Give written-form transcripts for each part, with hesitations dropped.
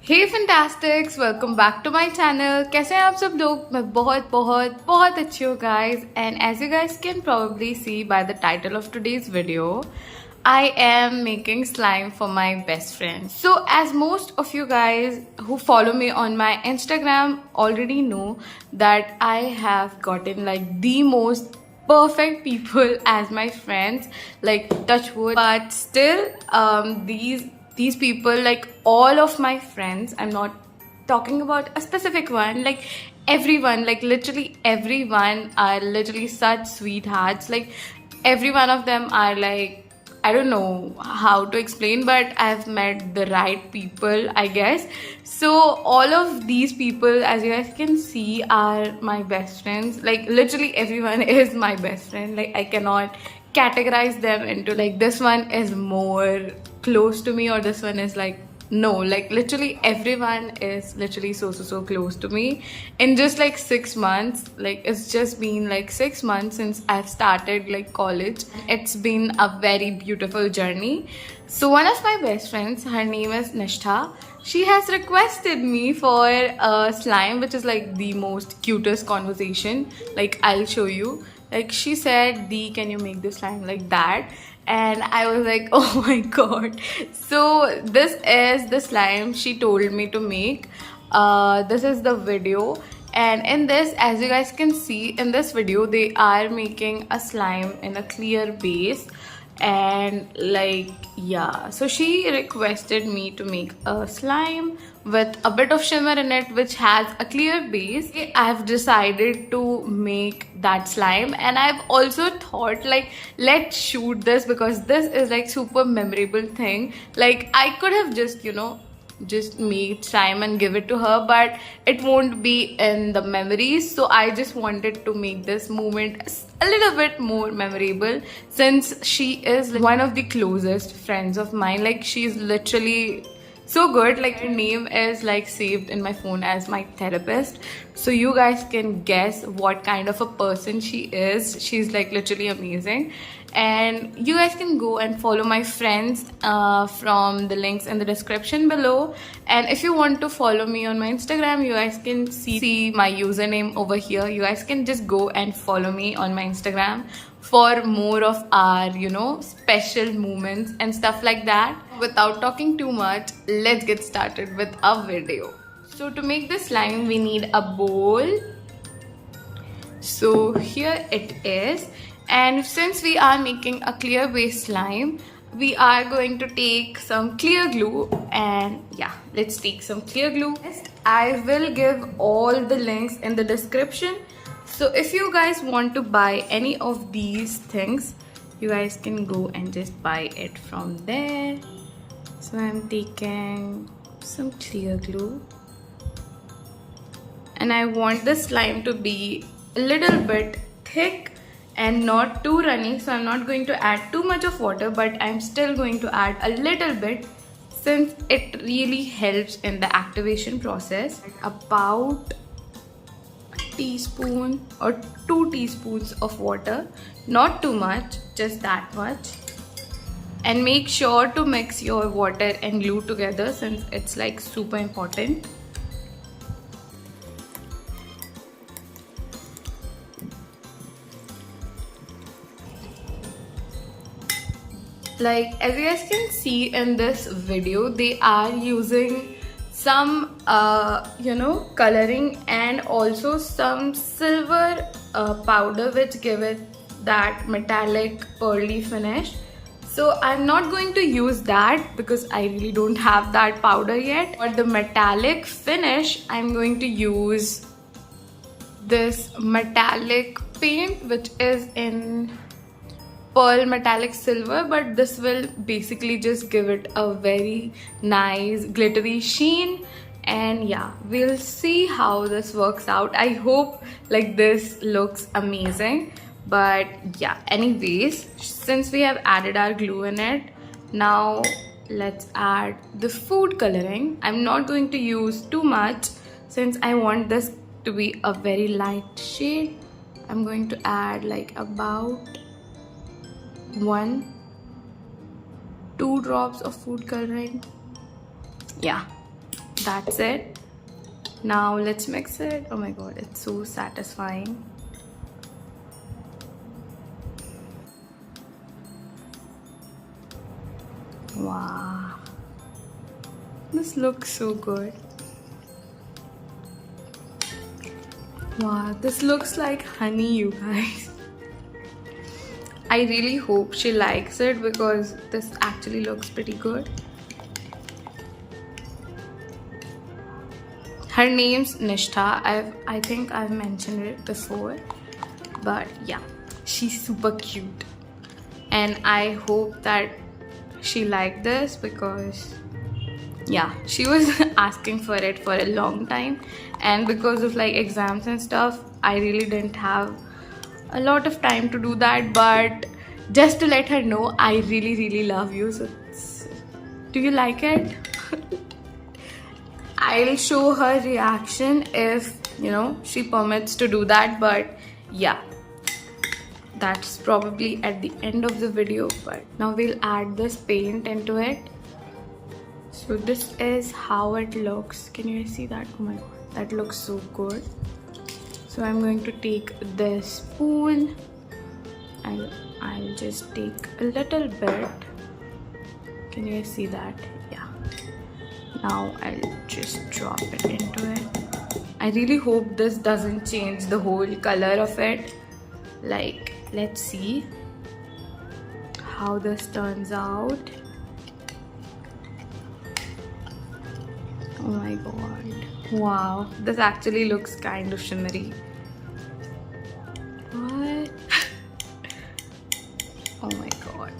Hey fantastics, welcome back to my channel. कैसे हैं आप सब लोग? मैं बहुत बहुत बहुत अच्छी हूँ guys, and as you guys can probably see by the title of today's video, I am making slime for my best friend. So as most of you guys who follow me on my Instagram already know that I have gotten like the most perfect people as my friends, like touch wood, but still these people, like all of my friends, I'm not talking about a specific one, like everyone, like literally everyone are literally such sweethearts. Like every one of them are like, I don't know how to explain, but I've met the right people, I guess. So all of these people, as you guys can see, are my best friends. Like literally everyone is my best friend. Like I cannot categorize them into like this one is more close to me or this one is like, no, like literally everyone is literally so close to me. In just like 6 months, like it's just been like 6 months since I've started like college. It's been a very beautiful journey. So one of my best friends, her name is Nishtha, she has requested me for a slime, which is like the most cutest conversation. Like I'll show you. Like she said, Dee, can you make this slime like that? And I was like, oh my god. So this is the slime she told me to make. This is the video, and in this, as you guys can see in this video, they are making a slime in a clear base. And like, yeah, so she requested me to make a slime with a bit of shimmer in it, which has a clear base. I've decided to make that slime, and I've also thought like, let's shoot this because this is like super memorable thing. Like I could have just made slime and give it to her, but it won't be in the memories. So I just wanted to make this moment a little bit more memorable, since she is one of the closest friends of mine. Like she's literally so good. Like her name is like saved in my phone as my therapist, so you guys can guess what kind of a person she is. She's like literally amazing, and you guys can go and follow my friends from the links in the description below. And if you want to follow me on my Instagram, you guys can see my username over here. You guys can just go and follow me on my Instagram for more of our special moments and stuff like that. Without talking too much, let's get started with our video. So to make this slime, we need a bowl. So here it is. And since we are making a clear base slime, we are going to take some clear glue. And yeah, let's take some clear glue. I will give all the links in the description. So if you guys want to buy any of these things, you guys can go and just buy it from there. So I'm taking some clear glue, and I want the slime to be a little bit thick and not too runny. So I'm not going to add too much of water, but I'm still going to add a little bit, since it really helps in the activation process. About a teaspoon or 2 teaspoons of water, not too much, just that much. And make sure to mix your water and glue together, since it's like super important. Like as you guys can see in this video, they are using some coloring and also some silver powder, which give it that metallic pearly finish. So I'm not going to use that because I really don't have that powder yet. For the metallic finish, I'm going to use this metallic paint, which is in pearl metallic silver, but this will basically just give it a very nice glittery sheen. And yeah, we'll see how this works out. I hope like this looks amazing. But yeah, anyways, since we have added our glue in it, now let's add the food coloring. I'm not going to use too much since I want this to be a very light shade. I'm going to add like about 1-2 drops of food coloring. Yeah, that's it. Now let's mix it. Oh my god, it's so satisfying. Wow, this looks so good. Wow, this looks like honey, you guys. I really hope she likes it because this actually looks pretty good. Her name's Nishtha. I think I've mentioned it before, but yeah, she's super cute, and I hope that she liked this because yeah, she was asking for it for a long time, and because of like exams and stuff, I really didn't have a lot of time to do that. But just to let her know, I really love you. So do you like it? I'll show her reaction if she permits to do that, but yeah, that's probably at the end of the video. But now we'll add this paint into it. So this is how it looks. Can you see that? Oh my god, that looks so good. So I'm going to take this spoon and I'll just take a little bit. Can you see that? Yeah. Now I'll just drop it into it. I really hope this doesn't change the whole color of it. Like, let's see how this turns out. Oh my god. Wow, this actually looks kind of shimmery. What? Oh my god.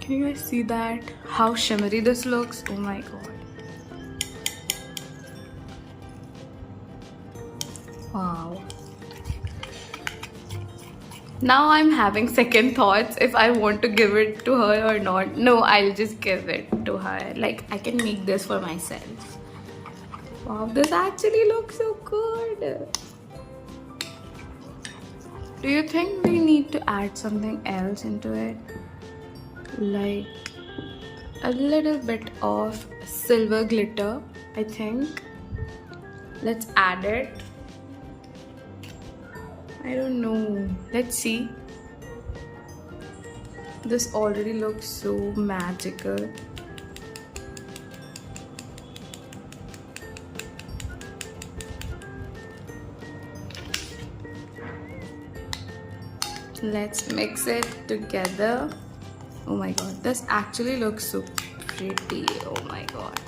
Can you guys see that? How shimmery this looks? Oh my god. Wow. Now I'm having second thoughts if I want to give it to her or not. No, I'll just give it to her. Like, I can make this for myself. Wow, this actually looks so good. Do you think we need to add something else into it? Like a little bit of silver glitter, I think. Let's add it. I don't know. Let's see. This already looks so magical. Let's mix it together. Oh my god, this actually looks so pretty. Oh my god.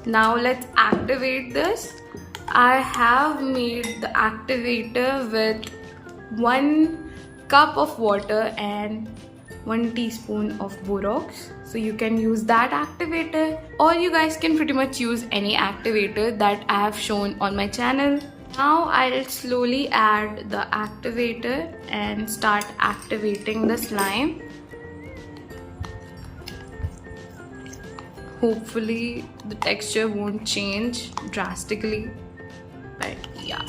Now let's activate this. I have made the activator with 1 cup of water and 1 teaspoon of borax. So you can use that activator, or you guys can pretty much use any activator that I have shown on my channel. Now I'll slowly add the activator and start activating the slime. Hopefully the texture won't change drastically, but yeah.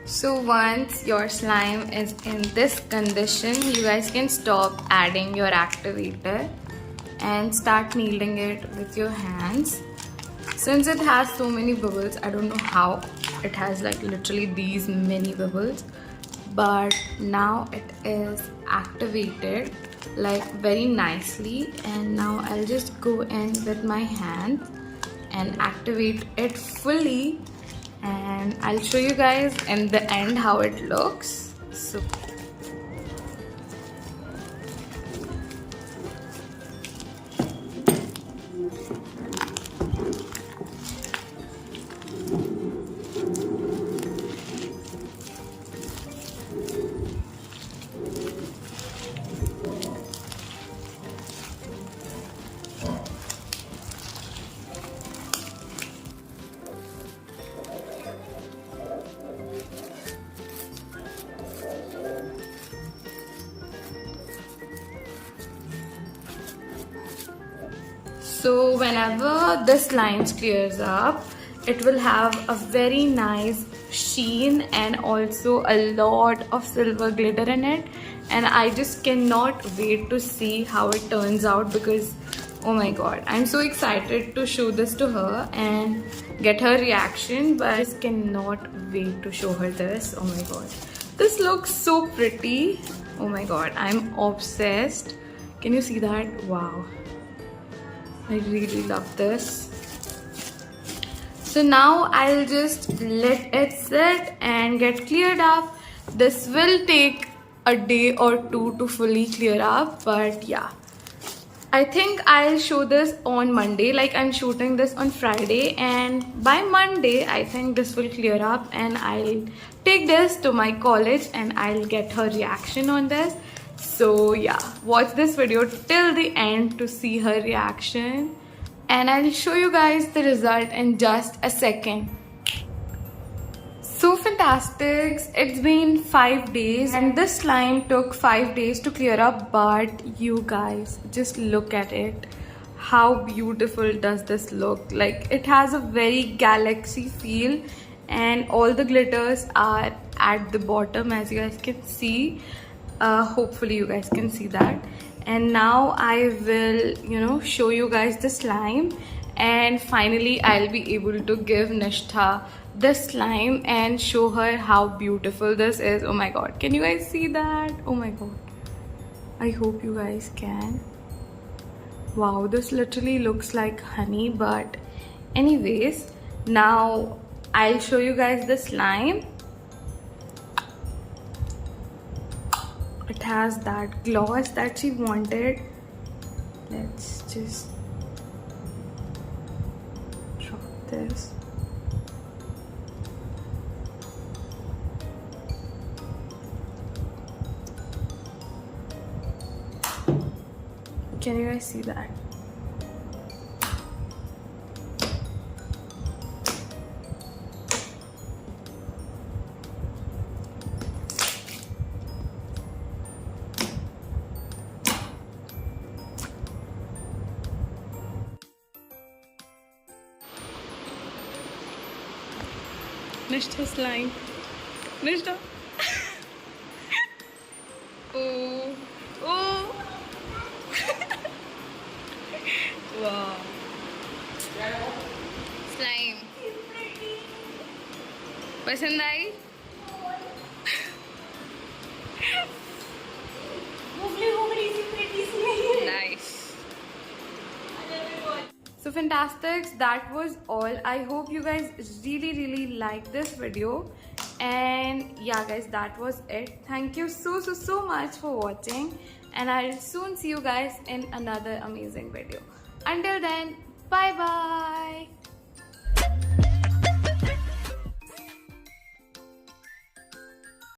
So once your slime is in this condition, you guys can stop adding your activator and start kneading it with your hands. Since it has so many bubbles, I don't know how it has like literally these many bubbles, but now it is activated like very nicely. And now I'll just go in with my hand and activate it fully, and I'll show you guys in the end how it looks. So So whenever the slime clears up, it will have a very nice sheen and also a lot of silver glitter in it. And I just cannot wait to see how it turns out because oh my god, I'm so excited to show this to her and get her reaction, but I just cannot wait to show her this. Oh my god, this looks so pretty. Oh my god, I'm obsessed. Can you see that? Wow, I really love this. So now I'll just let it sit and get cleared up. This will take a day or two to fully clear up, but yeah, I think I'll show this on Monday. Like, I'm shooting this on Friday, and by Monday I think this will clear up and I'll take this to my college and I'll get her reaction on this. So yeah, watch this video till the end to see her reaction, and I'll show you guys the result in just a second. So fantastic, it's been 5 days and this slime took 5 days to clear up, but you guys just look at it. How beautiful does this look? Like, it has a very galaxy feel and all the glitters are at the bottom, as you guys can see. Hopefully you guys can see that. And now I will show you guys the slime, and finally I'll be able to give Nishtha this slime and show her how beautiful this is. Oh my god, can you guys see that? Oh my god, I hope you guys can. Wow, this literally looks like honey. But anyways, now I'll show you guys the slime. It has that gloss that she wanted. Let's just drop this. Can you guys see that? Nishtha slime. Nishtha. Oh. Oh. Wow. Slime. पसंद आई? Nice. So fantastic, that was all. I hope you guys really like this video, and yeah guys, that was it. Thank you so much for watching, and I'll soon see you guys in another amazing video. Until then, bye bye.